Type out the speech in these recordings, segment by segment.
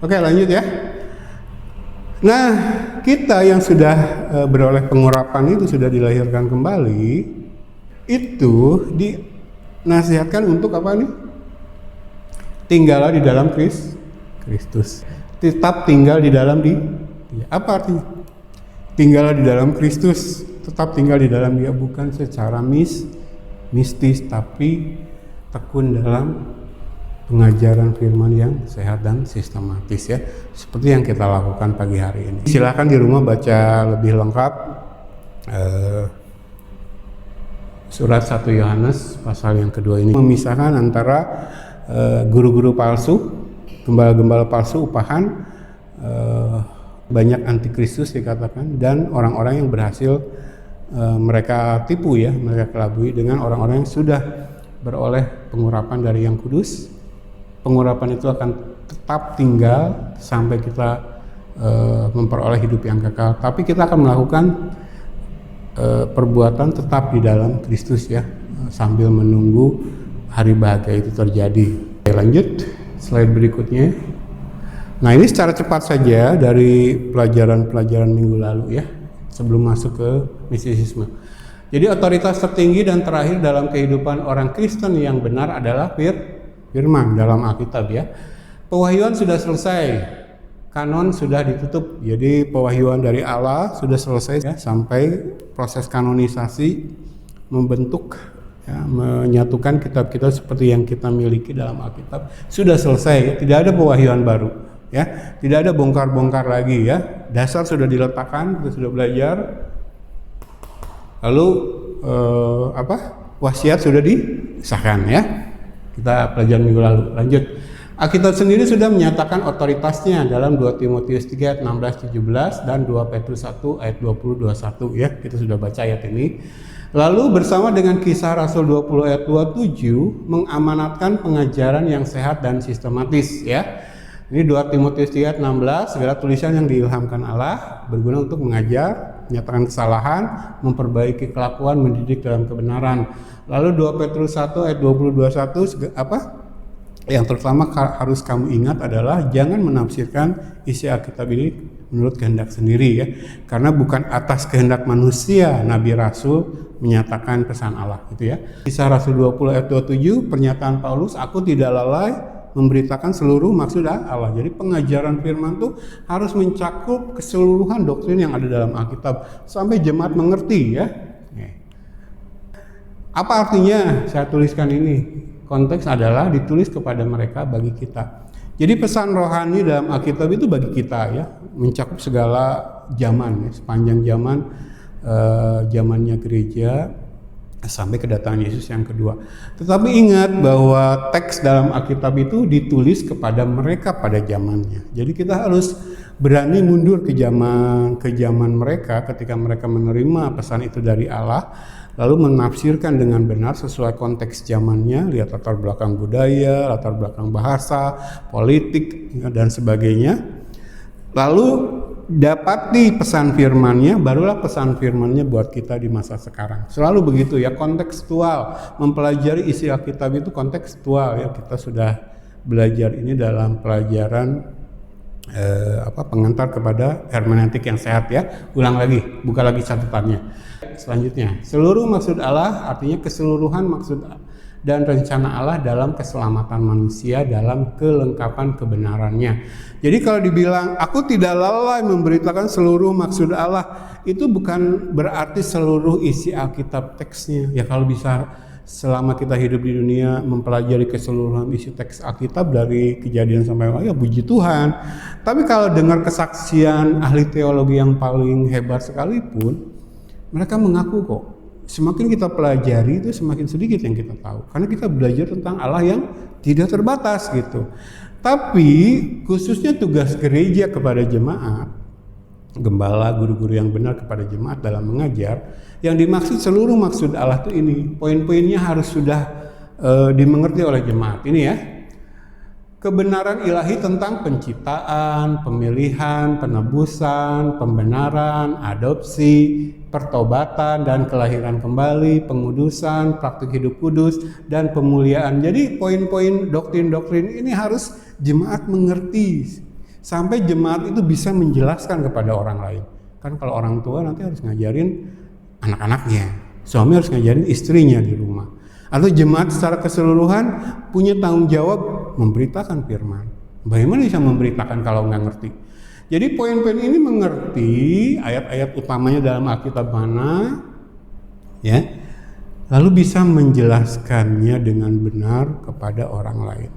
Oke, lanjut ya. Nah, kita yang sudah beroleh pengurapan itu, sudah dilahirkan kembali, itu dinasihatkan untuk apa nih? Tinggallah di dalam Kristus. Tetap tinggal di dalam dia. Apa artinya? Tinggallah di dalam Kristus, tetap tinggal di dalam dia, bukan secara mistis, tapi tekun dalam pengajaran firman yang sehat dan sistematis ya, seperti yang kita lakukan pagi hari ini. Silahkan di rumah baca lebih lengkap surat 1 Yohanes pasal yang kedua ini, memisahkan antara guru-guru palsu, gembala-gembala palsu upahan, banyak antikristus dikatakan, dan orang-orang yang berhasil mereka tipu ya, mereka kelabui dengan orang-orang yang sudah beroleh pengurapan dari Yang Kudus. Pengurapan itu akan tetap tinggal sampai kita memperoleh hidup yang kekal. Tapi kita akan melakukan perbuatan tetap di dalam Kristus ya, sambil menunggu hari bahagia itu terjadi. Oke, lanjut slide berikutnya. Nah, ini secara cepat saja dari pelajaran-pelajaran minggu lalu ya, sebelum masuk ke mistisisme. Jadi otoritas tertinggi dan terakhir dalam kehidupan orang Kristen yang benar adalah firman dalam Alkitab ya. Pewahyuan sudah selesai, kanon sudah ditutup. Jadi pewahyuan dari Allah sudah selesai ya, sampai proses kanonisasi membentuk ya, menyatukan kitab-kitab seperti yang kita miliki dalam Alkitab sudah selesai ya. Tidak ada pewahyuan baru ya, tidak ada bongkar-bongkar lagi ya. Dasar sudah diletakkan, kita sudah belajar. Lalu wasiat sudah disahkan ya. Kita pelajaran minggu lalu. Lanjut. Alkitab sendiri sudah menyatakan otoritasnya dalam 2 Timotius 3 ayat 16-17 dan 2 Petrus 1 ayat 20-21 ya. Kita sudah baca ayat ini. Lalu bersama dengan Kisah Rasul 20 ayat 27 mengamanatkan pengajaran yang sehat dan sistematis ya. Ini 2 Timotius 3 ayat 16, segala tulisan yang diilhamkan Allah berguna untuk mengajar, menyatakan kesalahan, memperbaiki kelakuan, mendidik dalam kebenaran. Lalu 2 Petrus 1 ayat 20-21 yang terutama harus kamu ingat adalah jangan menafsirkan isi Alkitab ini menurut kehendak sendiri ya. Karena bukan atas kehendak manusia Nabi Rasul menyatakan pesan Allah gitu ya. Kisah Rasul 20 ayat 27, pernyataan Paulus, aku tidak lalai memberitakan seluruh maksud Allah. Jadi pengajaran firman itu harus mencakup keseluruhan doktrin yang ada dalam Alkitab sampai jemaat mengerti ya. Apa artinya saya tuliskan ini? Konteks adalah ditulis kepada mereka bagi kita. Jadi pesan rohani dalam Alkitab itu bagi kita ya, mencakup segala zaman ya, sepanjang zamannya gereja sampai kedatangan Yesus yang kedua. Tetapi ingat bahwa teks dalam Alkitab itu ditulis kepada mereka pada zamannya. Jadi kita harus berani mundur ke zaman mereka ketika mereka menerima pesan itu dari Allah, lalu menafsirkan dengan benar sesuai konteks zamannya, lihat latar belakang budaya, latar belakang bahasa, politik dan sebagainya. Lalu dapati pesan firmannya, barulah pesan firmannya buat kita di masa sekarang. Selalu begitu ya, kontekstual. Mempelajari isi Alkitab itu kontekstual ya. Kita sudah belajar ini dalam pelajaran pengantar kepada hermeneutik yang sehat ya. Ulang lagi, buka lagi catatannya. Selanjutnya, seluruh maksud Allah artinya keseluruhan maksud dan rencana Allah dalam keselamatan manusia dalam kelengkapan kebenarannya. Jadi kalau dibilang aku tidak lalai memberitakan seluruh maksud Allah, itu bukan berarti seluruh isi Alkitab teksnya. Ya kalau bisa selama kita hidup di dunia mempelajari keseluruhan isi teks Alkitab dari Kejadian sampai ya puji Tuhan. Tapi kalau dengar kesaksian ahli teologi yang paling hebat sekalipun, mereka mengaku kok semakin kita pelajari itu semakin sedikit yang kita tahu. Karena kita belajar tentang Allah yang tidak terbatas gitu. Tapi khususnya tugas gereja kepada jemaat, gembala, guru-guru yang benar kepada jemaat dalam mengajar, yang dimaksud seluruh maksud Allah itu ini. Poin-poinnya harus sudah dimengerti oleh jemaat. Ini ya. Kebenaran ilahi tentang penciptaan, pemilihan, penebusan, pembenaran, adopsi, pertobatan dan kelahiran kembali, pengudusan, praktik hidup kudus, dan pemuliaan. Jadi poin-poin doktrin-doktrin ini harus jemaat mengerti sampai jemaat itu bisa menjelaskan kepada orang lain. Kan kalau orang tua nanti harus ngajarin anak-anaknya, suami harus ngajarin istrinya di rumah. Atau jemaat secara keseluruhan punya tanggung jawab memberitakan firman. Bagaimana bisa memberitakan kalau nggak ngerti? Jadi poin-poin ini mengerti ayat-ayat utamanya dalam Alkitab mana, ya, lalu bisa menjelaskannya dengan benar kepada orang lain.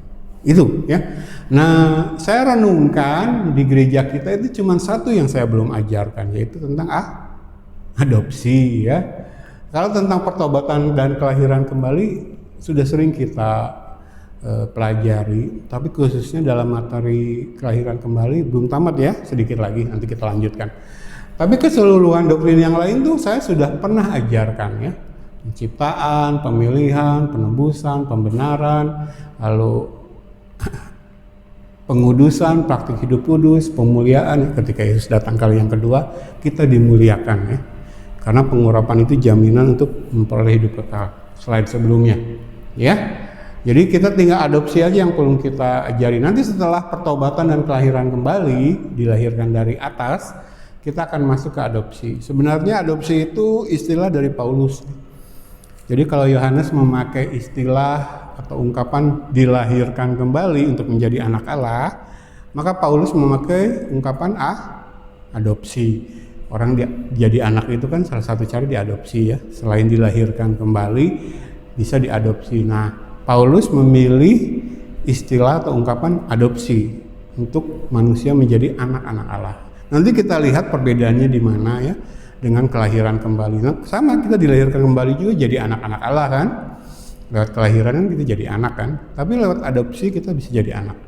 Itu ya. Nah, saya renungkan di gereja kita itu cuma satu yang saya belum ajarkan, yaitu tentang adopsi ya. Kalau tentang pertobatan dan kelahiran kembali sudah sering kita pelajari, tapi khususnya dalam materi kelahiran kembali belum tamat ya, sedikit lagi nanti kita lanjutkan. Tapi keseluruhan doktrin yang lain tuh saya sudah pernah ajarkan ya. Penciptaan, pemilihan, penebusan, pembenaran, lalu pengudusan, praktik hidup kudus, pemuliaan. Ketika Yesus datang kali yang kedua, kita dimuliakan ya. Karena pengurapan itu jaminan untuk memperoleh hidup kekal selain sebelumnya. Ya. Jadi kita tinggal adopsi aja yang perlu kita ajari. Nanti setelah pertobatan dan kelahiran kembali, dilahirkan dari atas, kita akan masuk ke adopsi. Sebenarnya adopsi itu istilah dari Paulus. Jadi kalau Yohanes memakai istilah atau ungkapan dilahirkan kembali untuk menjadi anak Allah, maka Paulus memakai ungkapan adopsi. Orang jadi anak itu kan salah satu cara diadopsi ya. Selain dilahirkan kembali, bisa diadopsi. Nah, Paulus memilih istilah atau ungkapan adopsi untuk manusia menjadi anak-anak Allah. Nanti kita lihat perbedaannya di mana ya dengan kelahiran kembali. Nah, sama kita dilahirkan kembali juga jadi anak-anak Allah kan. Lewat kelahiran kan kita jadi anak kan. Tapi lewat adopsi kita bisa jadi anak.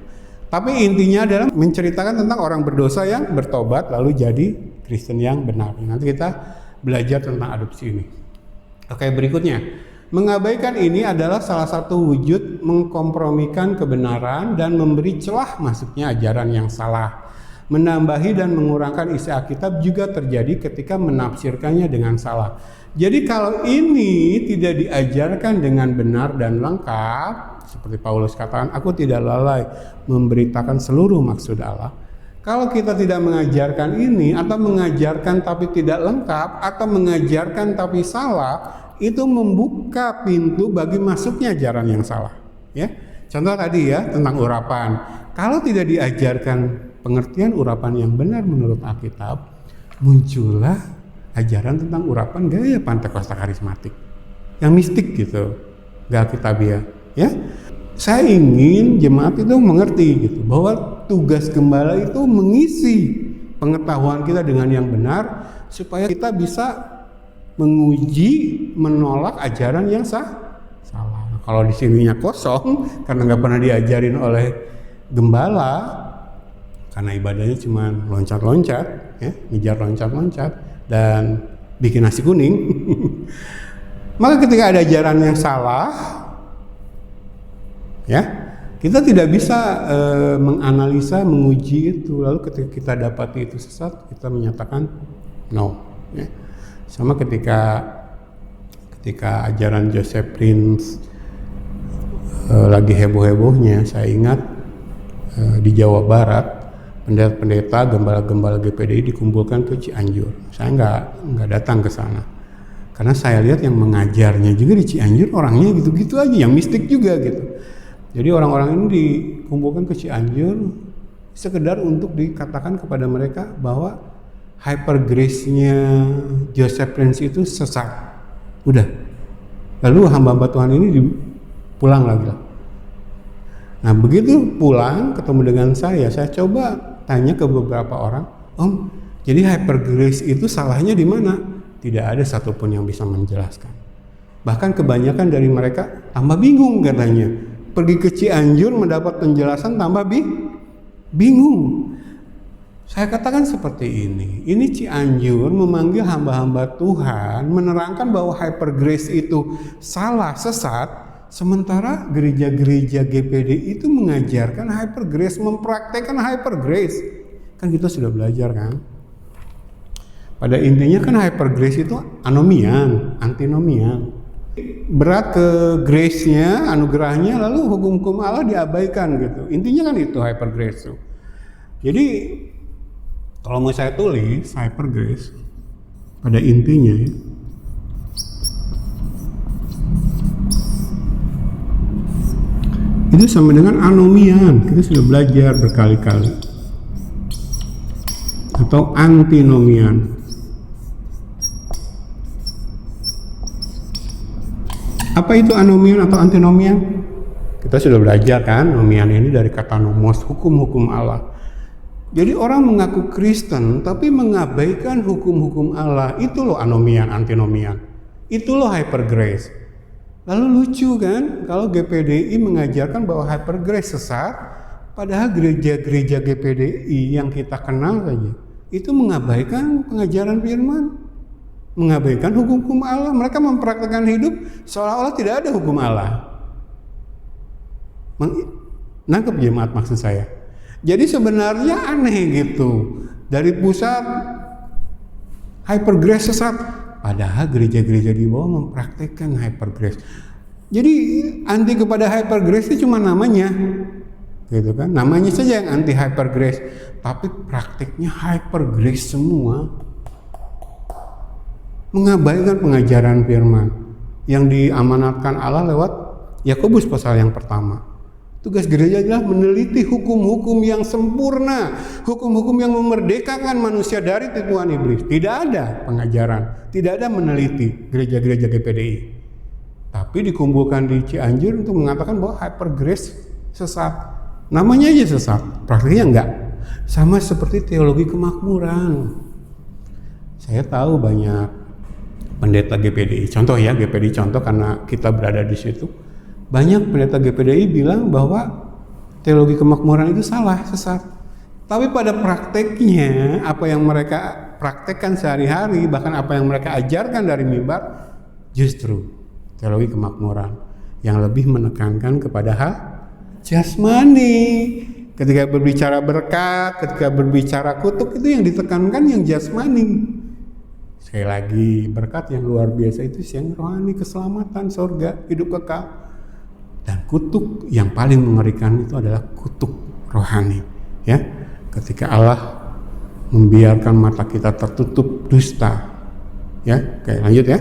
Tapi intinya adalah menceritakan tentang orang berdosa yang bertobat lalu jadi Kristen yang benar. Nanti kita belajar tentang adopsi ini. Oke, berikutnya. Mengabaikan ini adalah salah satu wujud mengkompromikan kebenaran dan memberi celah masuknya ajaran yang salah. Menambahi dan mengurangkan isi Alkitab juga terjadi ketika menafsirkannya dengan salah. Jadi kalau ini tidak diajarkan dengan benar dan lengkap, seperti Paulus katakan, aku tidak lalai memberitakan seluruh maksud Allah. Kalau kita tidak mengajarkan ini, atau mengajarkan tapi tidak lengkap, atau mengajarkan tapi salah, itu membuka pintu bagi masuknya ajaran yang salah. Ya, contoh tadi ya tentang urapan. Kalau tidak diajarkan pengertian urapan yang benar menurut Alkitab, muncullah ajaran tentang urapan gaya Pantekosta karismatik, yang mistik gitu, gak Alkitabiah. Ya, saya ingin jemaat itu mengerti gitu bahwa tugas gembala itu mengisi pengetahuan kita dengan yang benar supaya kita bisa menguji, menolak ajaran yang salah. Nah, kalau di sininya kosong karena nggak pernah diajarin oleh gembala, karena ibadahnya cuma loncat-loncat, ya, ngejar loncat-loncat dan bikin nasi kuning. Maka ketika ada ajaran yang salah, ya, kita tidak bisa menganalisa, menguji itu. Lalu ketika kita dapati itu sesat, kita menyatakan no. Ya. Sama ketika ajaran Joseph Prince lagi heboh-hebohnya, saya ingat di Jawa Barat pendeta-pendeta, gembala-gembala GPDI dikumpulkan ke Cianjur. Saya nggak datang ke sana karena saya lihat yang mengajarnya juga di Cianjur orangnya gitu-gitu aja, yang mistik juga gitu. Jadi orang-orang ini dikumpulkan ke Cianjur sekedar untuk dikatakan kepada mereka bahwa hyper grace-nya Joseph Prince itu sesat. Udah. Lalu hamba-hamba Tuhan ini pulang lagi. Nah, begitu pulang ketemu dengan saya coba tanya ke beberapa orang, "Om, jadi hyper grace itu salahnya di mana?" Tidak ada satupun yang bisa menjelaskan. Bahkan kebanyakan dari mereka tambah bingung katanya. Pergi ke Cianjur mendapat penjelasan tambah bingung. Saya katakan seperti ini Cianjur memanggil hamba-hamba Tuhan menerangkan bahwa hyper grace itu salah, sesat, sementara gereja-gereja GPD itu mengajarkan hyper grace, mempraktekkan hyper grace. Kan kita sudah belajar kan? Pada intinya kan hyper grace itu anomian, antinomian. Berat ke grace-nya, anugerahnya, lalu hukum-hukum Allah diabaikan gitu. Intinya kan itu hyper grace itu. Jadi kalau mau saya tulis hyper grace pada intinya ya, itu sama dengan anomian. Kita sudah belajar berkali-kali. Atau antinomian. Apa itu anomian atau antinomian? Kita sudah belajar kan, nomian ini dari kata nomos, hukum-hukum Allah. Jadi orang mengaku Kristen tapi mengabaikan hukum-hukum Allah. Itu loh anomian, antinomian. Itu loh hyper grace. Lalu lucu kan kalau GPDI mengajarkan bahwa hyper grace sesat, padahal gereja-gereja GPDI yang kita kenal saja itu mengabaikan pengajaran firman, mengabaikan hukum-hukum Allah. Mereka mempraktikkan hidup seolah-olah tidak ada hukum Allah. Nangkep jemaat maksud saya? Jadi sebenarnya aneh gitu, dari pusat hyper grace sesat, padahal gereja-gereja di bawah mempraktikkan hyper grace. Jadi anti kepada hyper grace itu cuma namanya, gitu kan? Namanya saja yang anti hyper grace, tapi praktiknya hyper grace semua. Mengabaikan pengajaran firman yang diamanatkan Allah lewat Yakobus pasal yang pertama. Tugas gereja adalah meneliti hukum-hukum yang sempurna, hukum-hukum yang memerdekakan manusia dari tipuan iblis. Tidak ada pengajaran, tidak ada meneliti gereja-gereja GPDI. Tapi dikumpulkan di Cianjur untuk mengatakan bahwa hyper grace sesat. Namanya aja sesat, praktiknya enggak. Sama seperti teologi kemakmuran. Saya tahu banyak pendeta GPDI, contoh ya GPDI contoh karena kita berada di situ. Banyak pendeta GPDI bilang bahwa teologi kemakmuran itu salah, sesat. Tapi pada prakteknya, apa yang mereka praktekkan sehari-hari, bahkan apa yang mereka ajarkan dari mimbar, justru teologi kemakmuran yang lebih menekankan kepada hal jasmani. Ketika berbicara berkat, ketika berbicara kutuk, itu yang ditekankan yang jasmani. Sekali lagi, berkat yang luar biasa itu yang rohani, keselamatan, surga, hidup kekal. Dan kutuk yang paling mengerikan itu adalah kutuk rohani, ya. Ketika Allah membiarkan mata kita tertutup dusta, ya. Oke, lanjut ya.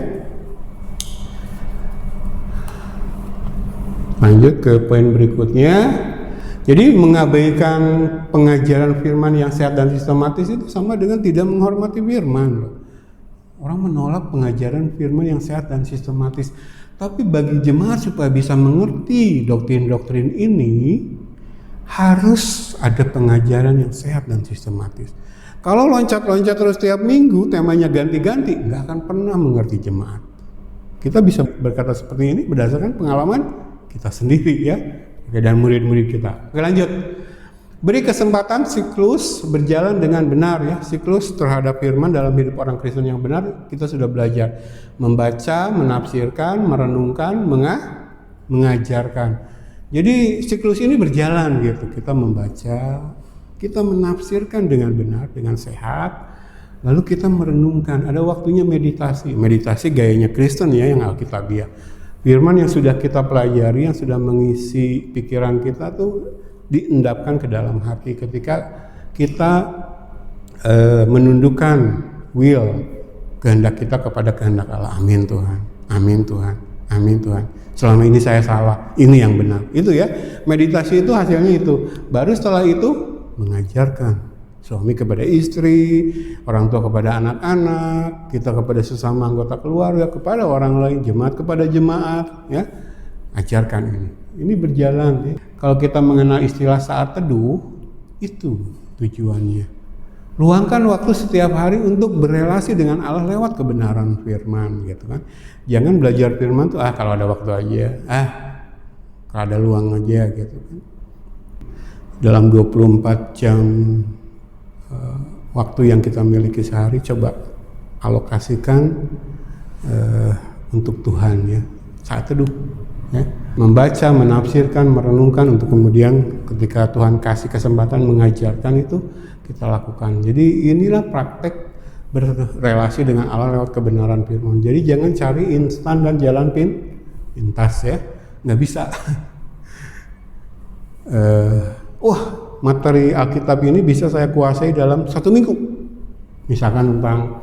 Lanjut ke poin berikutnya. Jadi mengabaikan pengajaran firman yang sehat dan sistematis itu sama dengan tidak menghormati firman. Orang menolak pengajaran firman yang sehat dan sistematis. Tapi bagi jemaat supaya bisa mengerti doktrin-doktrin ini, harus ada pengajaran yang sehat dan sistematis. Kalau loncat-loncat terus tiap minggu, temanya ganti-ganti, nggak akan pernah mengerti jemaat. Kita bisa berkata seperti ini berdasarkan pengalaman kita sendiri ya, dan murid-murid kita. Oke, lanjut. Beri kesempatan siklus berjalan dengan benar ya. Siklus terhadap firman dalam hidup orang Kristen yang benar kita sudah belajar. Membaca, menafsirkan, merenungkan, mengajarkan. Jadi siklus ini berjalan gitu. Kita membaca, kita menafsirkan dengan benar, dengan sehat. Lalu kita merenungkan. Ada waktunya meditasi. Meditasi gayanya Kristen ya, yang Alkitabiah. Firman yang sudah kita pelajari, yang sudah mengisi pikiran kita tuh diendapkan ke dalam hati ketika kita menundukkan will kehendak kita kepada kehendak Allah. Amin Tuhan, amin Tuhan, amin Tuhan. Selama ini saya salah, ini yang benar. Itu ya, meditasi itu hasilnya itu. Baru setelah itu mengajarkan suami kepada istri, orang tua kepada anak-anak, kita kepada sesama anggota keluarga, kepada orang lain, jemaat kepada jemaat, ya. Ajarkan ini. Ini berjalan ya. Kalau kita mengenal istilah saat teduh, itu tujuannya. Luangkan waktu setiap hari untuk berelasi dengan Allah lewat kebenaran firman gitu kan. Jangan belajar firman tuh kalau ada waktu aja, kalau ada luang aja gitu kan. Dalam 24 jam waktu yang kita miliki sehari, coba alokasikan untuk Tuhan ya. Saat teduh ya. Membaca, menafsirkan, merenungkan untuk kemudian ketika Tuhan kasih kesempatan mengajarkan itu kita lakukan. Jadi inilah praktek berrelasi dengan Allah lewat kebenaran firman. Jadi jangan cari instan dan jalan pintas ya, nggak bisa. materi Alkitab ini bisa saya kuasai dalam 1 minggu. Misalkan tentang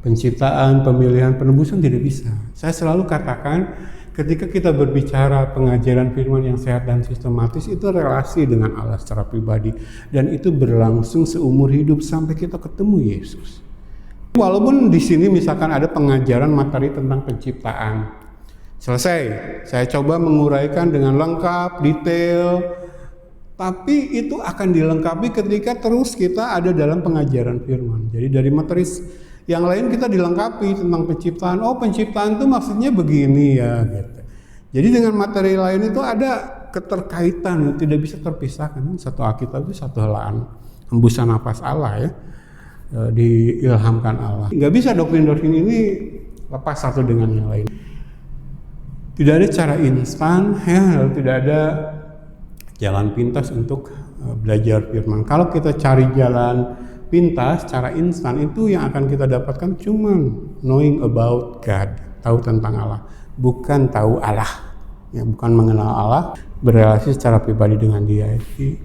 penciptaan, pemilihan, penebusan tidak bisa. Saya selalu katakan ketika kita berbicara pengajaran firman yang sehat dan sistematis, itu relasi dengan Allah secara pribadi, dan itu berlangsung seumur hidup sampai kita ketemu Yesus. Walaupun di sini misalkan ada pengajaran materi tentang penciptaan, selesai, saya coba menguraikan dengan lengkap, detail, tapi itu akan dilengkapi ketika terus kita ada dalam pengajaran firman. Jadi dari materi yang lain kita dilengkapi tentang penciptaan. Oh, penciptaan itu maksudnya begini ya, gitu. Jadi dengan materi lain itu ada keterkaitan, tidak bisa terpisahkan. Satu Alkitab itu satu helaan hembusan nafas Allah ya, diilhamkan Allah. Nggak bisa doktrin-doktrin ini lepas satu dengan yang lain. Tidak ada cara instan, ya, tidak ada jalan pintas untuk belajar firman. Kalau kita cari jalan pintas, cara instan, itu yang akan kita dapatkan cuman knowing about God, tahu tentang Allah, bukan tahu Allah, ya, bukan mengenal Allah, berrelasi secara pribadi dengan Dia. Jadi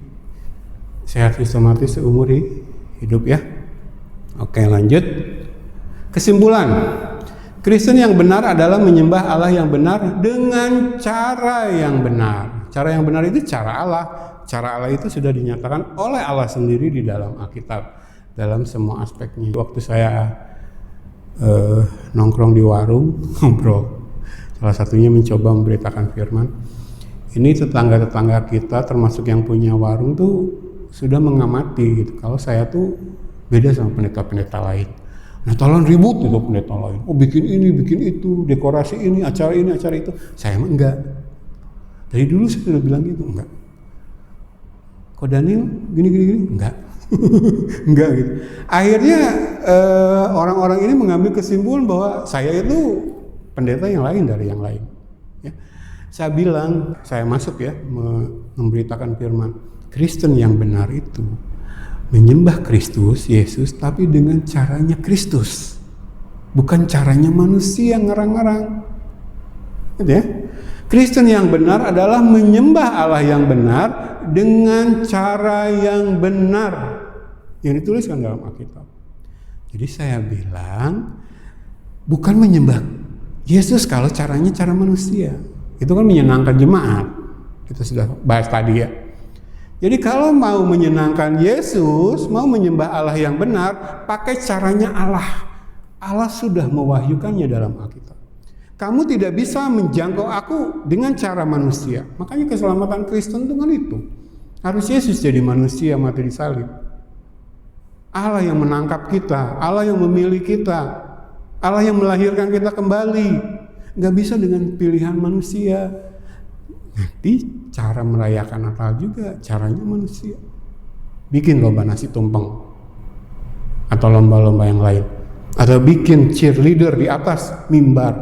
sehat sistematis seumur hidup ya. Oke, lanjut. Kesimpulan, Kristen yang benar adalah menyembah Allah yang benar dengan cara yang benar. Cara yang benar itu cara Allah. Cara Allah itu sudah dinyatakan oleh Allah sendiri di dalam Alkitab, dalam semua aspeknya. Waktu saya nongkrong di warung, ngobrol, salah satunya mencoba memberitakan firman. Ini tetangga-tetangga kita, termasuk yang punya warung tuh sudah mengamati gitu. Kalau saya tuh beda sama pendeta-pendeta lain. Nah, tolong ribut itu pendeta lain. Oh, bikin ini, bikin itu, dekorasi ini, acara itu. Saya mah enggak. Dari dulu saya sudah bilang gitu, enggak. Kok Daniel gini, enggak. Enggak gitu. Akhirnya orang-orang ini mengambil kesimpulan bahwa saya itu pendeta yang lain dari yang lain. Ya. Saya bilang, saya masuk ya memberitakan firman. Kristen yang benar itu menyembah Kristus Yesus, tapi dengan caranya Kristus, bukan caranya manusia ngarang-ngarang. Gitu ya. Kristen yang benar adalah menyembah Allah yang benar dengan cara yang benar yang dituliskan dalam Alkitab. Jadi saya bilang bukan menyembah Yesus kalau caranya cara manusia. Itu kan menyenangkan jemaat. Kita sudah bahas tadi ya. Jadi kalau mau menyenangkan Yesus, mau menyembah Allah yang benar, pakai caranya Allah. Allah sudah mewahyukannya dalam Alkitab. Kamu tidak bisa menjangkau aku dengan cara manusia. Makanya keselamatan Kristen itu kan itu. Harus Yesus jadi manusia mati di salib. Allah yang menangkap kita, Allah yang memilih kita, Allah yang melahirkan kita kembali. Gak bisa dengan pilihan manusia. Nanti cara merayakan Natal juga caranya manusia. Bikin lomba nasi tumpeng atau lomba-lomba yang lain, atau bikin cheerleader di atas mimbar.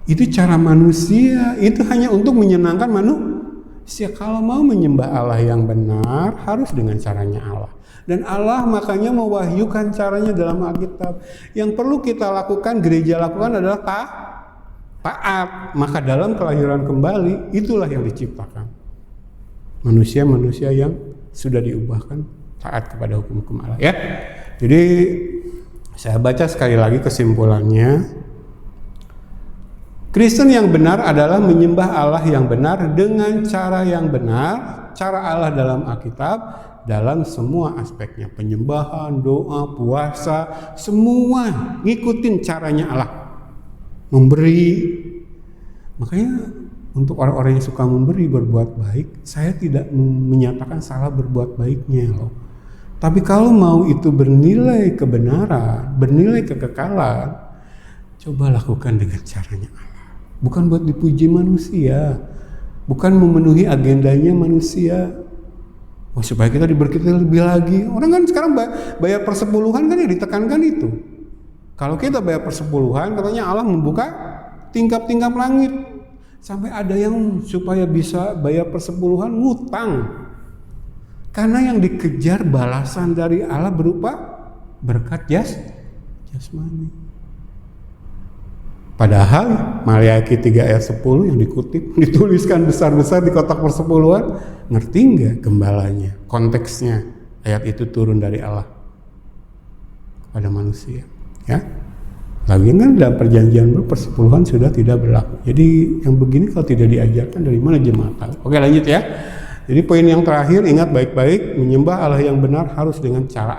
Itu cara manusia, itu hanya untuk menyenangkan manusia. Kalau mau menyembah Allah yang benar, harus dengan caranya Allah. Dan Allah makanya mewahyukan caranya dalam Alkitab. Yang perlu kita lakukan, gereja lakukan adalah taat. Maka dalam kelahiran kembali, itulah yang diciptakan. Manusia-manusia yang sudah diubahkan taat kepada hukum-hukum Allah. Ya. Jadi saya baca sekali lagi kesimpulannya. Kristen yang benar adalah menyembah Allah yang benar dengan cara yang benar, cara Allah dalam Alkitab, dalam semua aspeknya, penyembahan, doa, puasa, semua ngikutin caranya Allah. Memberi. Makanya untuk orang-orang yang suka memberi, berbuat baik, saya tidak menyatakan salah berbuat baiknya loh. Tapi kalau mau itu bernilai kebenaran, bernilai kekekalan, coba lakukan dengan caranya Allah. Bukan buat dipuji manusia, bukan memenuhi agendanya manusia. Oh, supaya kita diberkati lebih lagi. Orang kan sekarang bayar persepuluhan kan ya ditekankan itu. Kalau kita bayar persepuluhan, katanya Allah membuka tingkap-tingkap langit. Sampai ada yang supaya bisa bayar persepuluhan ngutang. Karena yang dikejar balasan dari Allah berupa berkat jasmani. Padahal Maliaki 3 ayat 10 yang dikutip, dituliskan besar-besar di kotak persepuluhan, ngerti nggak gembalanya, konteksnya ayat itu turun dari Allah kepada manusia, ya. Lagi kan dalam perjanjian baru persepuluhan sudah tidak berlaku. Jadi yang begini kalau tidak diajarkan dari mana jemaat tahu? Oke, lanjut ya. Jadi poin yang terakhir, ingat baik-baik, menyembah Allah yang benar harus dengan cara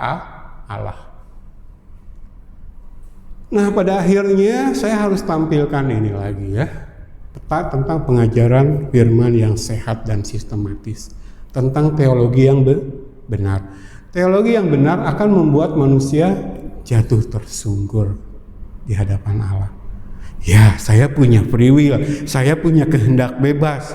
Allah. Nah, pada akhirnya saya harus tampilkan ini lagi ya, peta tentang pengajaran firman yang sehat dan sistematis, tentang teologi yang benar. Teologi yang benar akan membuat manusia jatuh tersungkur di hadapan Allah. Ya, saya punya free will, saya punya kehendak bebas,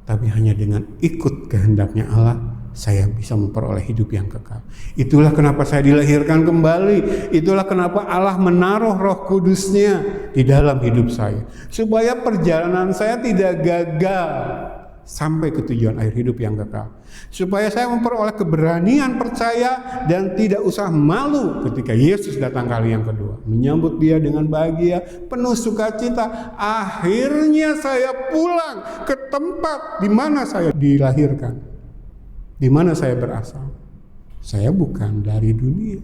tapi hanya dengan ikut kehendaknya Allah, saya bisa memperoleh hidup yang kekal. Itulah kenapa saya dilahirkan kembali. Itulah kenapa Allah menaruh Roh Kudus-Nya di dalam hidup saya, supaya perjalanan saya tidak gagal sampai ke tujuan akhir hidup yang kekal. Supaya saya memperoleh keberanian percaya dan tidak usah malu ketika Yesus datang kali yang kedua. Menyambut Dia dengan bahagia, penuh sukacita. Akhirnya saya pulang ke tempat di mana saya dilahirkan. Di mana saya berasal? Saya bukan dari dunia.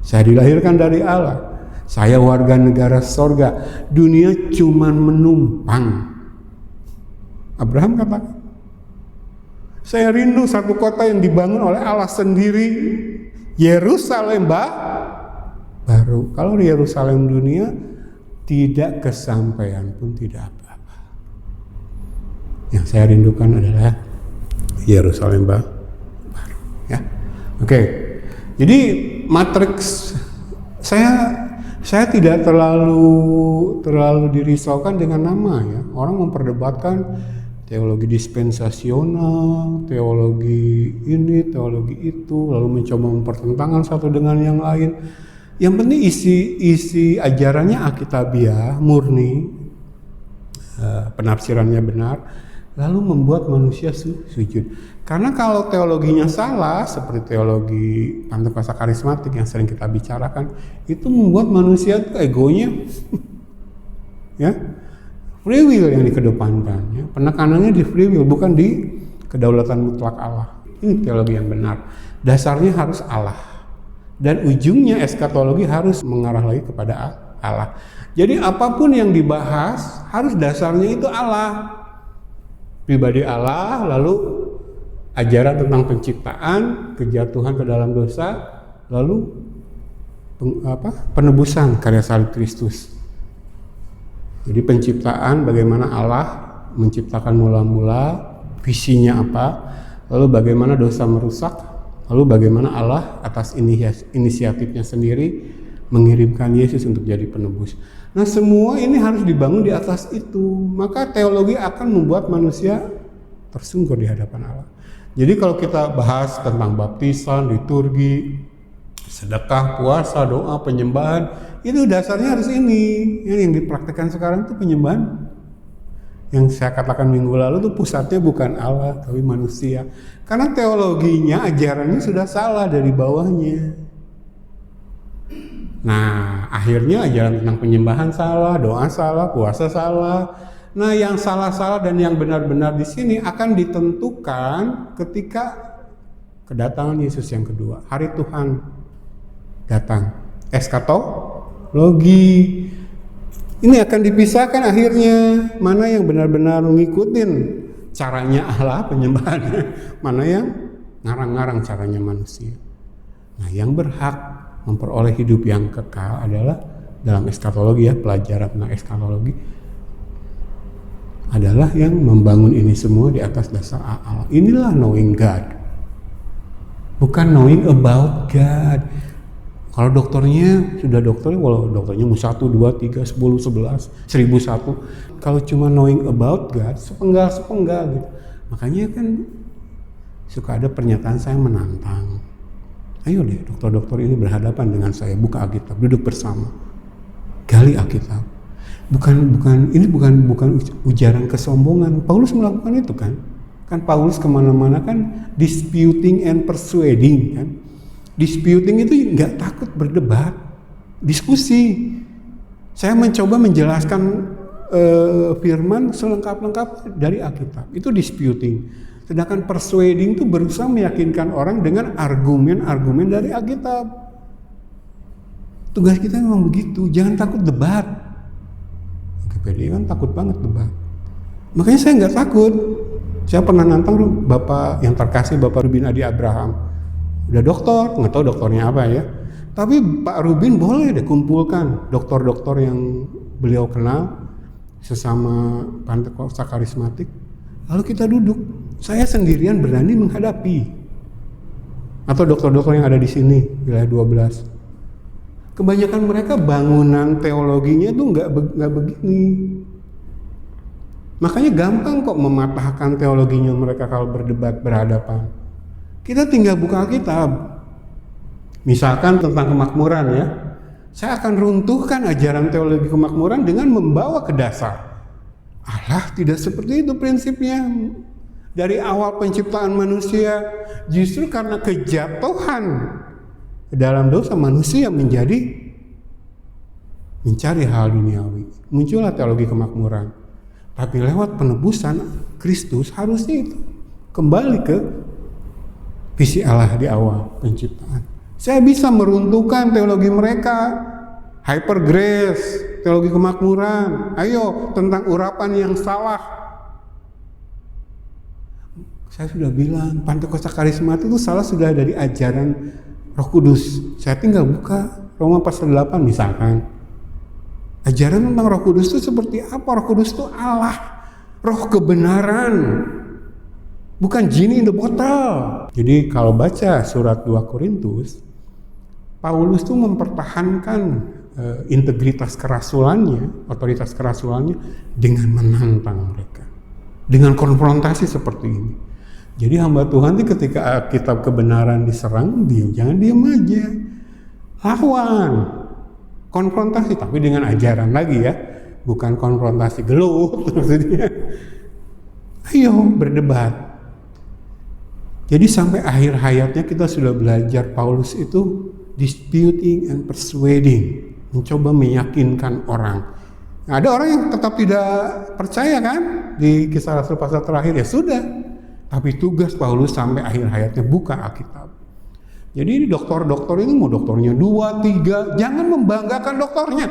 Saya dilahirkan dari Allah. Saya warga negara sorga. Dunia cuman menumpang. Abraham katakan, saya rindu satu kota yang dibangun oleh Allah sendiri, Yerusalem baru. Kalau di Yerusalem dunia tidak kesampaian pun tidak apa-apa. Yang saya rindukan adalah Yerusalem baru. Ya, oke. Jadi matriks saya tidak terlalu dirisaukan dengan nama ya. Orang memperdebatkan teologi dispensasional, teologi ini, teologi itu, lalu mencoba mempertentangkan satu dengan yang lain. Yang penting isi ajarannya alkitabiah, murni, penafsirannya benar, lalu membuat manusia sujud. Karena kalau teologinya salah, seperti teologi Pantekosta karismatik yang sering kita bicarakan, itu membuat manusia itu egonya, ya, free will yang dikedepankan, ya. Penekanannya di free will, bukan di kedaulatan mutlak Allah. Ini teologi yang benar. Dasarnya harus Allah, dan ujungnya eskatologi harus mengarah lagi kepada Allah. Jadi apapun yang dibahas harus dasarnya itu Allah, pribadi Allah, lalu ajaran tentang penciptaan, kejatuhan ke dalam dosa, lalu penebusan karya salib Kristus. Jadi penciptaan, bagaimana Allah menciptakan mula-mula, visinya apa, lalu bagaimana dosa merusak, lalu bagaimana Allah atas inisiatifnya sendiri mengirimkan Yesus untuk jadi penebus. Nah, semua ini harus dibangun di atas itu. Maka teologi akan membuat manusia tersungkur di hadapan Allah. Jadi kalau kita bahas tentang baptisan, liturgi, sedekah, puasa, doa, penyembahan, itu dasarnya harus ini. Yang dipraktikkan sekarang itu penyembahan. Yang saya katakan minggu lalu itu pusatnya bukan Allah, tapi manusia. Karena teologinya, ajarannya sudah salah dari bawahnya. Nah, akhirnya ajaran tentang penyembahan salah, doa salah, puasa salah. Nah, yang salah-salah dan yang benar-benar di sini akan ditentukan ketika kedatangan Yesus yang kedua. Hari Tuhan datang. Eskatologi. Ini akan dipisahkan akhirnya. Mana yang benar-benar mengikutin caranya Allah penyembahannya. Mana yang ngarang-ngarang caranya manusia. Nah, yang berhak memperoleh hidup yang kekal adalah dalam eskatologi ya, pelajaran tentang eskatologi adalah yang membangun ini semua di atas dasar Allah. Inilah knowing God, bukan knowing about God. Kalau dokternya sudah dokternya, walau dokternya mau 1, 2, 3, 10, 11, 1001. Kalau cuma knowing about God, sepenggal gitu. Makanya kan suka ada pernyataan saya menantang. Ayo deh dokter-dokter ini berhadapan dengan saya, buka Alkitab, duduk bersama, gali Alkitab. Ini bukan ujaran kesombongan. Paulus melakukan itu kan Paulus kemana-mana kan disputing and persuading kan. Disputing itu nggak takut berdebat, diskusi. Saya mencoba menjelaskan firman selengkap-lengkap dari Alkitab. Itu disputing. Sedangkan persuading itu berusaha meyakinkan orang dengan argumen-argumen dari Alkitab. Tugas kita memang begitu. Jangan takut debat. GPD kan takut banget debat. Makanya saya nggak takut. Saya pernah nantang Bapak yang terkasih, Bapak Rubin Adi Abraham. Udah doktor, nggak tahu doktornya apa ya. Tapi Pak Rubin boleh deh kumpulkan dokter-dokter yang beliau kenal, sesama Pentakosta karismatik. Lalu kita duduk. Saya sendirian berani menghadapi. Atau dokter-dokter yang ada di sini, wilayah 12. Kebanyakan mereka bangunan teologinya itu nggak begini. Makanya gampang kok mematahkan teologinya mereka kalau berdebat berhadapan. Kita tinggal buka Alkitab. Misalkan tentang kemakmuran ya. Saya akan runtuhkan ajaran teologi kemakmuran dengan membawa ke dasar. Allah tidak seperti itu prinsipnya. Dari awal penciptaan manusia, justru karena kejatuhan dalam dosa manusia menjadi mencari hal duniawi. Muncullah teologi kemakmuran. Tapi lewat penebusan Kristus harusnya itu kembali ke visi Allah di awal penciptaan. Saya bisa meruntuhkan teologi mereka, hyper grace, teologi kemakmuran. Ayo, tentang urapan yang salah. Saya sudah bilang, Pentakosta karismatik itu salah sudah dari ajaran Roh Kudus. Saya tinggal buka Roma pasal 8 misalkan. Ajaran tentang Roh Kudus itu seperti apa? Roh Kudus itu Allah, Roh kebenaran, bukan genie in the bottle. Jadi kalau baca surat 2 Korintus, Paulus tuh mempertahankan integritas kerasulannya, otoritas kerasulannya dengan menantang mereka, dengan konfrontasi seperti ini. Jadi hamba Tuhan itu ketika kitab kebenaran diserang, jangan diam aja, lawan, konfrontasi, tapi dengan ajaran lagi ya, bukan konfrontasi gelut maksudnya. Ayo berdebat. Jadi sampai akhir hayatnya kita sudah belajar Paulus itu disputing and persuading, mencoba meyakinkan orang. Nah, ada orang yang tetap tidak percaya kan di Kisah Rasul pasal terakhir, ya sudah. Tapi tugas Paulus sampai akhir hayatnya buka Alkitab. Jadi dokter-dokter ini mau dokternya 2, 3, jangan membanggakan dokternya.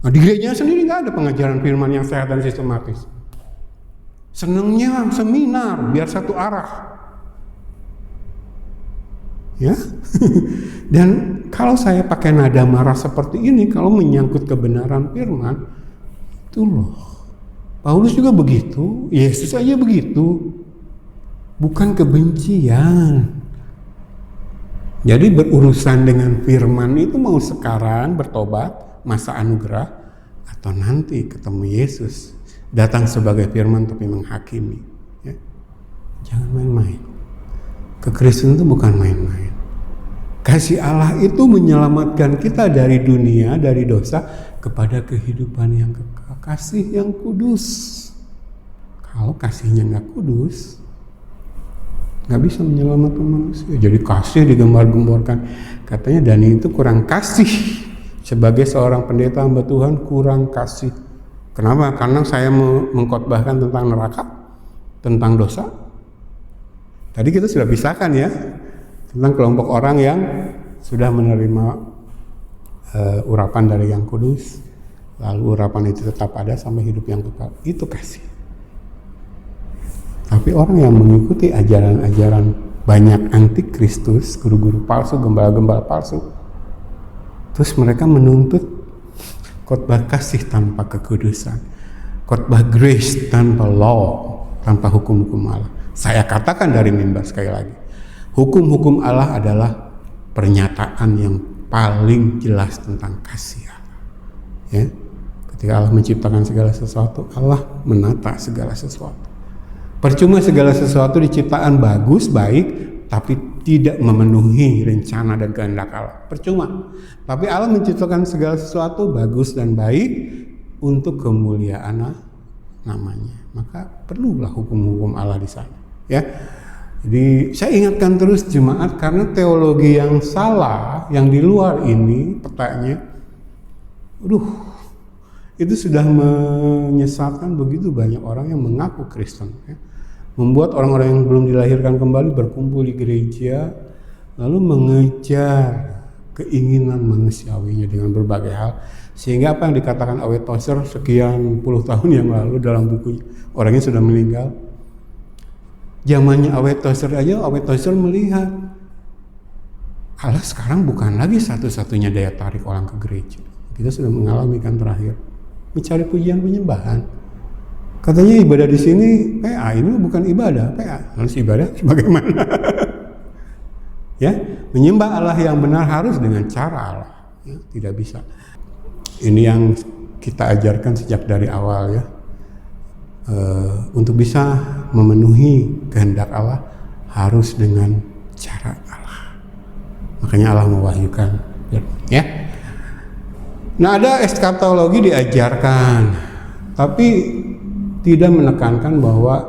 Nah, di gereja sendiri nggak ada pengajaran firman yang sehat dan sistematis. Senengnya seminar biar satu arah. Ya. Dan kalau saya pakai nada marah seperti ini, kalau menyangkut kebenaran firman, itu loh. Paulus juga begitu, Yesus aja begitu. Bukan kebencian. Jadi berurusan dengan firman itu mau sekarang bertobat, masa anugerah, atau nanti ketemu Yesus, datang sebagai firman tapi menghakimi. Ya. Jangan main-main. Kekristenan itu bukan main-main. Kasih Allah itu menyelamatkan kita dari dunia, dari dosa, kepada kehidupan yang kekal. Kasih yang kudus. Kalau kasihnya nggak kudus, nggak bisa menyelamatkan manusia. Jadi kasih digembar-gemborkan. Katanya Dani itu kurang kasih. Sebagai seorang pendeta hamba Tuhan kurang kasih. Kenapa? Karena saya mengkhotbahkan tentang neraka, tentang dosa. Tadi kita sudah pisahkan ya, tentang kelompok orang yang sudah menerima urapan dari Yang Kudus, lalu urapan itu tetap ada sampai hidup yang kekal. Itu kasih. Tapi orang yang mengikuti ajaran-ajaran banyak antikristus, guru-guru palsu, gembala-gembala palsu, terus mereka menuntut khotbah kasih tanpa kekudusan, khotbah grace tanpa law, tanpa hukum-hukum Allah. Saya katakan dari mimbar sekali lagi, hukum-hukum Allah adalah pernyataan yang paling jelas tentang kasih Allah. Ya, ketika Allah menciptakan segala sesuatu, Allah menata segala sesuatu. Percuma segala sesuatu diciptakan bagus, baik, tapi tidak memenuhi rencana dan kehendak Allah. Percuma. Tapi Allah menciptakan segala sesuatu bagus dan baik untuk kemuliaan namanya. Maka perlulah hukum-hukum Allah di sana. Ya. Jadi saya ingatkan terus jemaat, karena teologi yang salah, yang di luar ini petanya, Aduh, itu sudah menyesatkan begitu banyak orang yang mengaku Kristen, ya. Membuat orang-orang yang belum dilahirkan kembali berkumpul di gereja, lalu mengejar keinginan manusiawinya dengan berbagai hal, sehingga apa yang dikatakan Awe Tozer sekian puluh tahun yang lalu dalam bukunya, orangnya sudah meninggal, zamannya Awe Tozer aja, Awe Tozer melihat Allah sekarang bukan lagi satu-satunya daya tarik orang ke gereja. Kita sudah mengalami kan terakhir mencari pujian penyembahan. Katanya ibadah di sini PA, ini bukan ibadah, PA. Harus ibadah bagaimana? Ya, menyembah Allah yang benar harus dengan cara Allah, ya, tidak bisa. Ini yang kita ajarkan sejak dari awal, ya. Untuk bisa memenuhi kehendak Allah harus dengan cara Allah. Makanya Allah mewahyukan, ya. Nah, ada eskatologi diajarkan, tapi tidak menekankan bahwa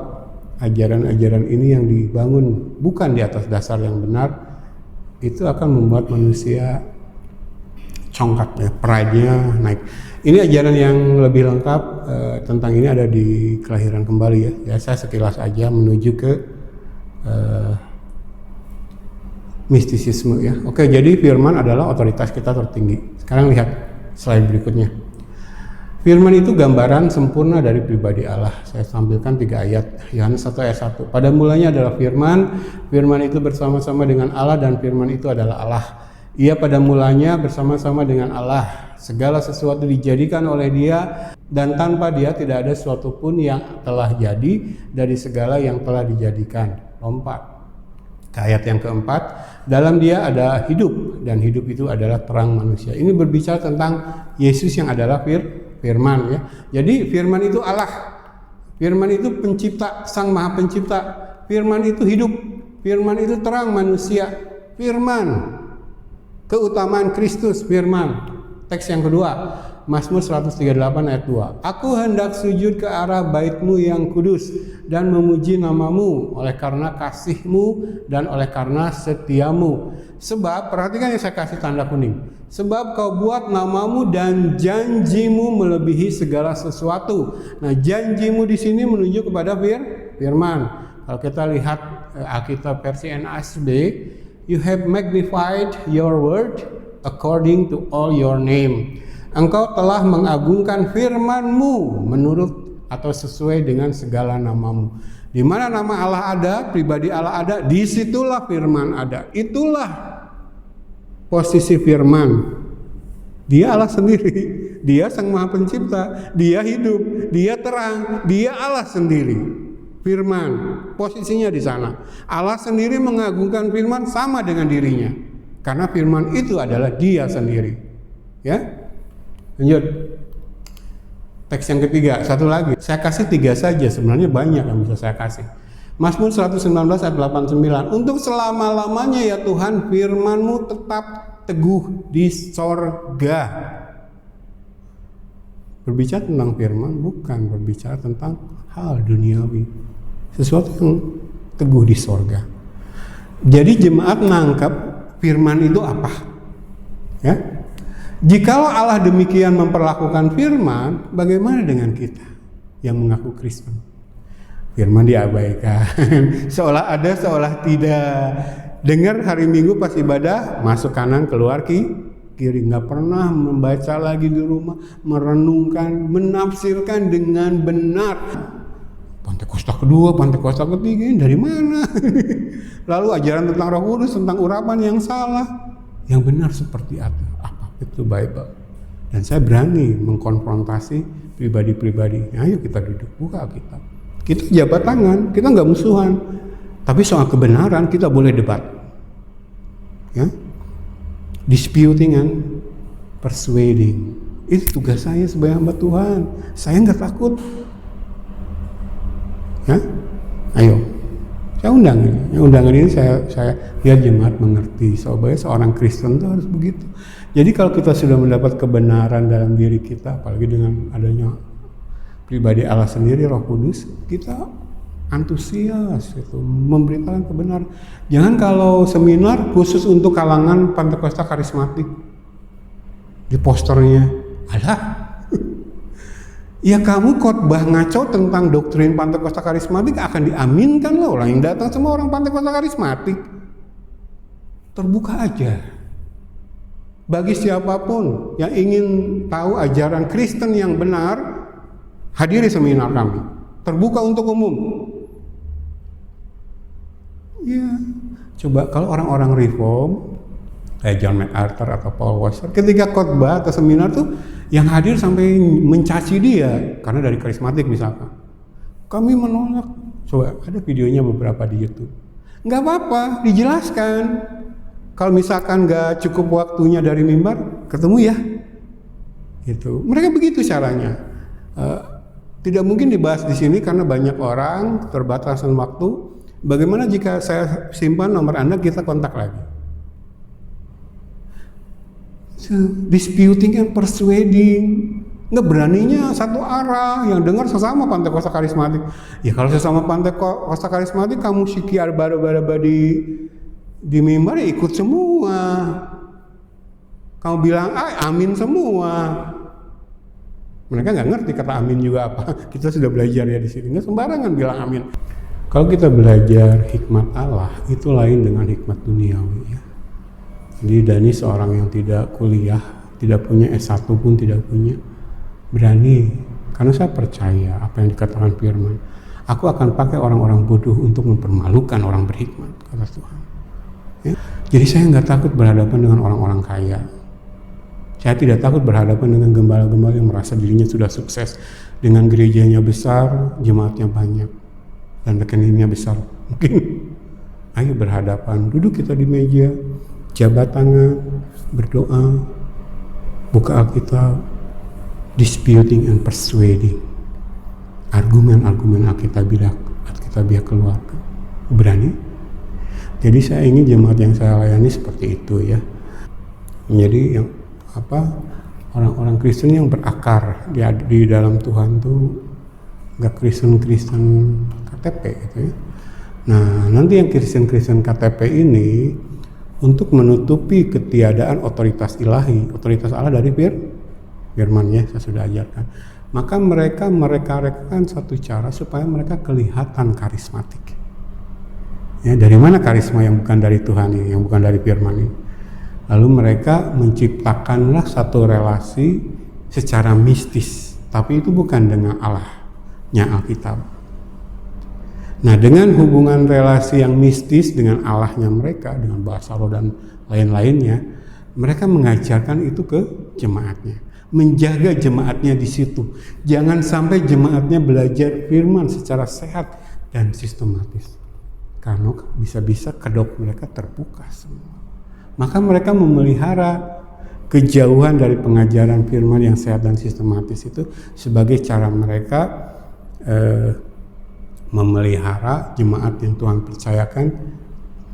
ajaran-ajaran ini yang dibangun bukan di atas dasar yang benar, itu akan membuat manusia congkak, ya, pride-nya naik. Ini ajaran yang lebih lengkap tentang ini ada di Kelahiran Kembali, ya. Ya, saya sekilas aja menuju ke mistisisme, ya. Oke, jadi firman adalah otoritas kita tertinggi. Sekarang lihat slide berikutnya. Firman itu gambaran sempurna dari pribadi Allah. Saya tampilkan 3 ayat. Yohanes 1 ayat 1. Pada mulanya adalah firman, firman itu bersama-sama dengan Allah dan firman itu adalah Allah. Ia pada mulanya bersama-sama dengan Allah. Segala sesuatu dijadikan oleh Dia dan tanpa Dia tidak ada sesuatu pun yang telah jadi dari segala yang telah dijadikan. Lompat ke ayat yang keempat. Dalam Dia ada hidup dan hidup itu adalah terang manusia. Ini berbicara tentang Yesus yang adalah firman, ya. Jadi firman itu Allah. Firman itu pencipta, Sang Maha Pencipta. Firman itu hidup. Firman itu terang manusia. Firman, keutamaan Kristus, firman. Teks yang kedua, Mazmur 138 ayat 2. Aku hendak sujud ke arah bait-Mu yang kudus dan memuji nama-Mu oleh karena kasih-Mu dan oleh karena setia-Mu. Sebab, perhatikan yang saya kasih tanda kuning. Sebab Kau buat nama-Mu dan janji-Mu melebihi segala sesuatu. Nah, janji-Mu di sini menunjuk kepada firman. Kalau kita lihat Alkitab versi NASB, you have magnified your word according to all your name. Engkau telah mengagungkan firman-Mu menurut atau sesuai dengan segala nama-Mu. Di mana nama Allah ada, pribadi Allah ada, disitulah firman ada. Itulah posisi firman. Dia Allah sendiri, Dia Sang Maha Pencipta, Dia hidup, Dia terang, Dia Allah sendiri. Firman, posisinya di sana. Allah sendiri mengagungkan firman sama dengan dirinya, karena firman itu adalah Dia sendiri. Ya, lanjut. Teks yang ketiga, satu lagi. Saya kasih 3 saja, sebenarnya banyak yang bisa saya kasih. Mazmur 119 ayat 89. Untuk selama-lamanya ya Tuhan, firman-Mu tetap teguh di sorga. Berbicara tentang firman bukan berbicara tentang hal duniawi, sesuatu yang teguh di sorga. Jadi jemaat nangkap firman itu apa? Ya, jikalau Allah demikian memperlakukan firman, bagaimana dengan kita yang mengaku Kristen? Firman diabaikan, seolah ada, seolah tidak. Dengar hari Minggu pas ibadah, masuk kanan, keluar kiri. Nggak pernah membaca lagi di rumah, merenungkan, menafsirkan dengan benar. Pantekosta kedua, Pantekosta ketiga, ini dari mana? Lalu ajaran tentang Roh Kudus, tentang urapan yang salah. Yang benar seperti apa? Itu Bible. Dan saya berani mengkonfrontasi pribadi-pribadi. Ayo kita duduk, buka Alkitab. Kita jabat tangan, kita nggak musuhan. Tapi soal kebenaran kita boleh debat. Ya, disputing and persuading. Itu tugas saya sebagai hamba Tuhan. Saya nggak takut. Ya, ayo. Saya undang ini. Undangan ini saya biar jemaat mengerti. Sebagai seorang Kristen itu harus begitu. Jadi kalau kita sudah mendapat kebenaran dalam diri kita, apalagi dengan adanya pribadi Allah sendiri, Roh Kudus, kita antusias itu memberitakan kebenaran. Jangan kalau seminar khusus untuk kalangan Pantekosta karismatik, di posternya Alah, ya kamu khotbah ngaco tentang doktrin Pentakosta karismatik akan diaminkan loh. Orang yang datang semua orang Pentakosta karismatik. Terbuka aja. Bagi siapapun yang ingin tahu ajaran Kristen yang benar, hadiri seminar kami. Terbuka untuk umum. Ya, coba kalau orang-orang reform kayak John MacArthur atau Paul Washer, ketika khotbah atau seminar tuh yang hadir sampai mencaci dia karena dari karismatik misalkan. Kami menolak. Coba ada videonya beberapa di YouTube. Nggak apa-apa, dijelaskan. Kalau misalkan nggak cukup waktunya dari mimbar, ketemu ya. Gitu. Mereka begitu caranya. Tidak mungkin dibahas di sini karena banyak orang, keterbatasan waktu. Bagaimana jika saya simpan nomor Anda, kita kontak lagi. Disputing and persuading, nggak beraninya satu arah, yang dengar sesama Pentakosta karismatik. Ya kalau sesama Pentakosta karismatik, kamu syikiar bara-bara di mimbar ya ikut semua. Kamu bilang amin semua. Mereka nggak ngerti kata amin juga apa. Kita sudah belajar ya di sini, nggak sembarangan bilang amin. Kalau kita belajar hikmat Allah, itu lain dengan hikmat duniawi ya. Jadi Dani seorang yang tidak kuliah, tidak punya S1 pun tidak punya, berani, karena saya percaya apa yang dikatakan firman. Aku akan pakai orang-orang bodoh untuk mempermalukan orang berhikmat, kata Tuhan. Ya? Jadi saya nggak takut berhadapan dengan orang-orang kaya. Saya tidak takut berhadapan dengan gembala-gembala yang merasa dirinya sudah sukses, dengan gerejanya besar, jemaatnya banyak, dan rekeningnya besar. Mungkin, ayo berhadapan, duduk kita di meja, jabat tangan, berdoa, buka Alkitab, disputing and persuading, argumen-argumen Alkitabiah keluar. Berani? Jadi saya ingin jemaat yang saya layani seperti itu ya. Jadi yang orang-orang Kristen yang berakar di dalam Tuhan tuh nggak Kristen KTP gitu ya. Nah nanti yang Kristen KTP ini untuk menutupi ketiadaan otoritas ilahi, otoritas Allah dari firman ya, saya sudah ajarkan. Maka mereka mereka-rekakan satu cara supaya mereka kelihatan karismatik. Ya, dari mana karisma yang bukan dari Tuhan ini, yang bukan dari firman ini? Lalu mereka menciptakanlah satu relasi secara mistis, tapi itu bukan dengan Allahnya Alkitab. Nah, dengan hubungan relasi yang mistis dengan Allahnya mereka, dengan bahasa roh dan lain-lainnya, mereka mengajarkan itu ke jemaatnya, menjaga jemaatnya di situ. Jangan sampai jemaatnya belajar firman secara sehat dan sistematis, karena bisa-bisa kedok mereka terbuka semua. Maka mereka memelihara kejauhan dari pengajaran firman yang sehat dan sistematis itu sebagai cara mereka memelihara jemaat yang Tuhan percayakan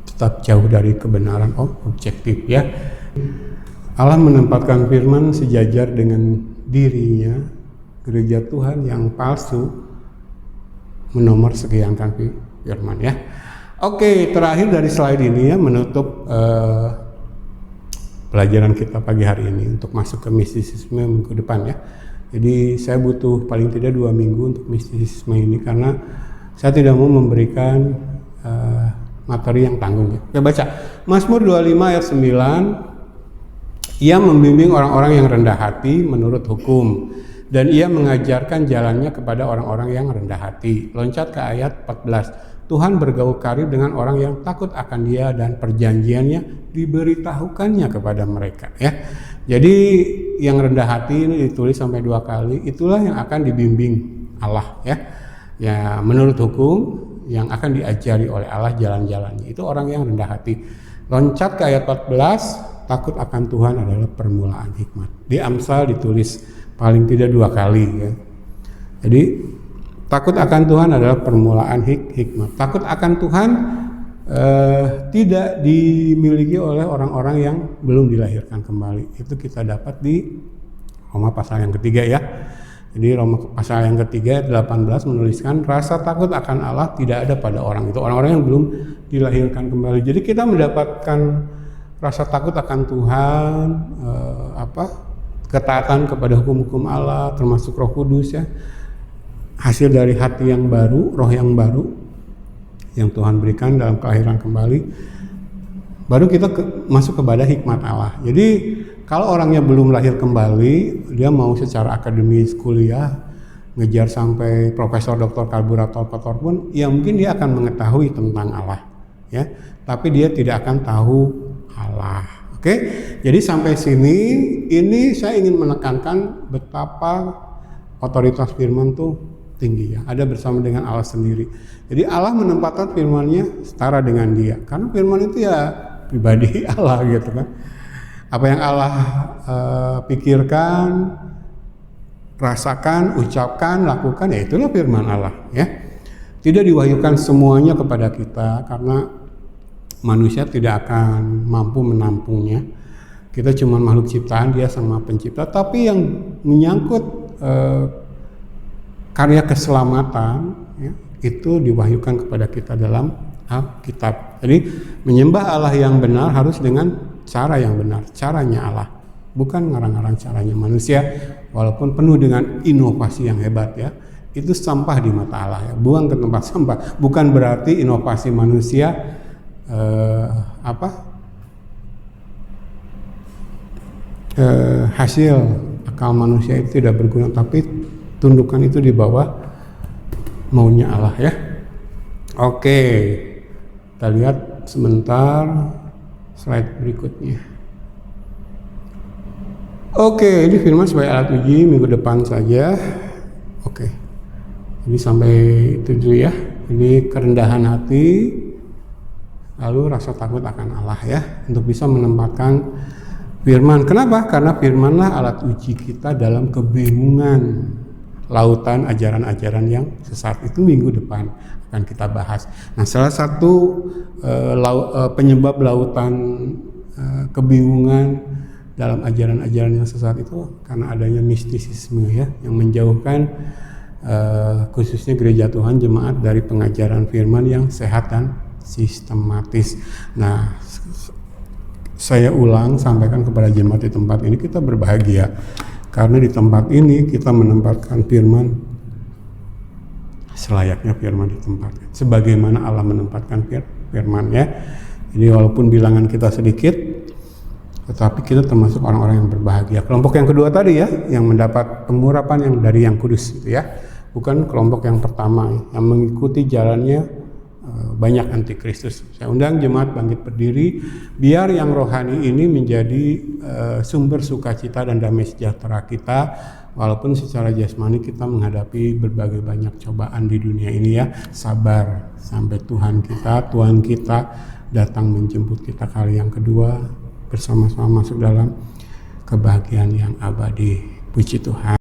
tetap jauh dari kebenaran objektif ya. Allah menempatkan firman sejajar dengan dirinya, gereja Tuhan yang palsu menomor sekiankan firman ya. Oke, terakhir dari slide ini ya, menutup pelajaran kita pagi hari ini untuk masuk ke mistisisme minggu depan ya. Jadi saya butuh paling tidak 2 minggu untuk mistisisme ini karena saya tidak mau memberikan materi yang tanggung ya. Oke, baca Mazmur 25 ayat 9. Ia membimbing orang-orang yang rendah hati menurut hukum, dan ia mengajarkan jalannya kepada orang-orang yang rendah hati. Loncat ke ayat 14. Tuhan bergaul karib dengan orang yang takut akan Dia dan perjanjiannya diberitahukannya kepada mereka ya. Jadi yang rendah hati ini ditulis sampai 2 kali, itulah yang akan dibimbing Allah ya. Ya menurut hukum yang akan diajari oleh Allah jalan-jalannya. Itu orang yang rendah hati. Loncat ke ayat 14, takut akan Tuhan adalah permulaan hikmat. Di Amsal ditulis paling tidak 2 kali ya. Jadi takut akan Tuhan adalah permulaan hikmat. Takut akan Tuhan tidak dimiliki oleh orang-orang yang belum dilahirkan kembali. Itu kita dapat di Roma pasal yang ketiga ya. Jadi Roma pasal yang ketiga 18 menuliskan rasa takut akan Allah tidak ada pada orang itu, orang-orang yang belum dilahirkan kembali. Jadi kita mendapatkan rasa takut akan Tuhan ketaatan kepada hukum-hukum Allah, termasuk Roh Kudus ya, hasil dari hati yang baru, roh yang baru yang Tuhan berikan dalam kelahiran kembali, baru kita masuk kepada hikmat Allah. Jadi kalau orangnya belum lahir kembali, dia mau secara akademis kuliah, ngejar sampai profesor, doktor, karburator, pun, ya mungkin dia akan mengetahui tentang Allah, ya. Tapi dia tidak akan tahu Allah. Oke, jadi sampai sini, ini saya ingin menekankan betapa otoritas firman tuh tinggi ya. Ada bersama dengan Allah sendiri. Jadi Allah menempatkan firman-Nya setara dengan Dia, karena firman itu ya pribadi Allah gitu kan. Apa yang Allah pikirkan, rasakan, ucapkan, lakukan, ya itulah firman Allah ya. Tidak diwahyukan semuanya kepada kita karena manusia tidak akan mampu menampungnya. Kita cuma makhluk ciptaan, Dia sama pencipta. Tapi yang menyangkut karya keselamatan ya, itu diwahyukan kepada kita dalam Alkitab. Jadi menyembah Allah yang benar harus dengan cara yang benar, caranya Allah, bukan ngarang-ngarang caranya manusia, walaupun penuh dengan inovasi yang hebat ya. Itu sampah di mata Allah ya, buang ke tempat sampah. Bukan berarti inovasi manusia hasil akal manusia itu tidak berguna, tapi tundukkan itu di bawah maunya Allah ya. Oke, kita lihat sebentar slide berikutnya. Oke, ini firman sebagai alat uji minggu depan saja. Oke, ini sampai itu dulu ya. Ini kerendahan hati, lalu rasa takut akan Allah ya, untuk bisa menempatkan firman. Kenapa? Karena firmanlah alat uji kita dalam kebingungan lautan ajaran-ajaran yang sesat. Itu minggu depan akan kita bahas. Nah, salah satu penyebab lautan kebingungan dalam ajaran-ajaran yang sesat itu karena adanya mistisisme ya, yang menjauhkan khususnya gereja Tuhan, jemaat dari pengajaran firman yang sehat dan sistematis. Nah, saya ulang sampaikan kepada jemaat di tempat ini, kita berbahagia karena di tempat ini kita menempatkan firman selayaknya firman ditempatkan, sebagaimana Allah menempatkan firman ya. Jadi walaupun bilangan kita sedikit, tetapi kita termasuk orang-orang yang berbahagia. Kelompok yang kedua tadi ya, yang mendapat pengurapan yang dari Yang Kudus itu ya, bukan kelompok yang pertama yang mengikuti jalannya banyak antikristus. Saya undang jemaat bangkit berdiri, biar yang rohani ini menjadi sumber sukacita dan damai sejahtera kita, walaupun secara jasmani kita menghadapi berbagai banyak cobaan di dunia ini ya. Sabar sampai Tuhan kita datang menjemput kita kali yang kedua, bersama-sama masuk dalam kebahagiaan yang abadi. Puji Tuhan.